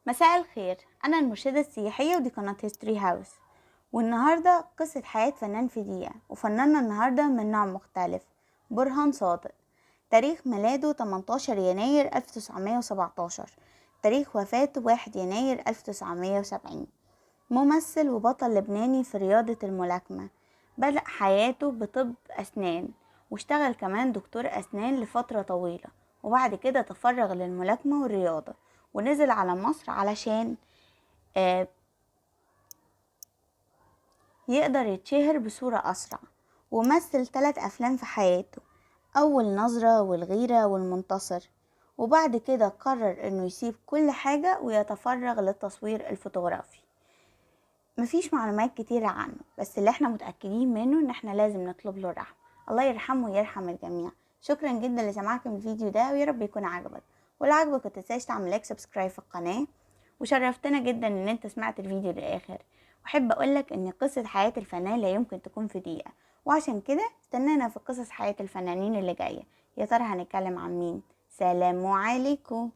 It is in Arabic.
مساء الخير، أنا المرشدة السياحية ودي قناة هيستوري هاوس. والنهاردة قصة حياة فنان في دقيقة، وفناننا النهاردة من نوع مختلف، برهان صادق. تاريخ ميلاده 18 يناير 1917، تاريخ وفاته 1 يناير 1970. ممثل وبطل لبناني في رياضة الملاكمة. بدأ حياته بطب أسنان، واشتغل كمان دكتور أسنان لفترة طويلة، وبعد كده تفرغ للملاكمة والرياضة، ونزل على مصر علشان آه، يقدر يتشهر بصورة أسرع. ومثل 3 أفلام في حياته، أول نظرة والغيرة والمنتصر. وبعد كده قرر انه يسيب كل حاجة ويتفرغ للتصوير الفوتوغرافي. مفيش معلومات كتيرة عنه، بس اللي احنا متأكدين منه ان احنا لازم نطلب له الرحمة. الله يرحمه ويرحم الجميع. شكرا جدا لسماعكم الفيديو ده، ويا رب يكون عجبك. ولو عجبك متنساش تعمل لايك سبسكرايب في القناة. وشرفتنا جدا ان انت سمعت الفيديو للاخر. واحب اقولك ان قصة حياة الفنان لا يمكن تكون في دقيقة، وعشان كده استنانا في قصص حياة الفنانين اللي جاية. يا ترى هنتكلم عن مين؟ سلام عليكم.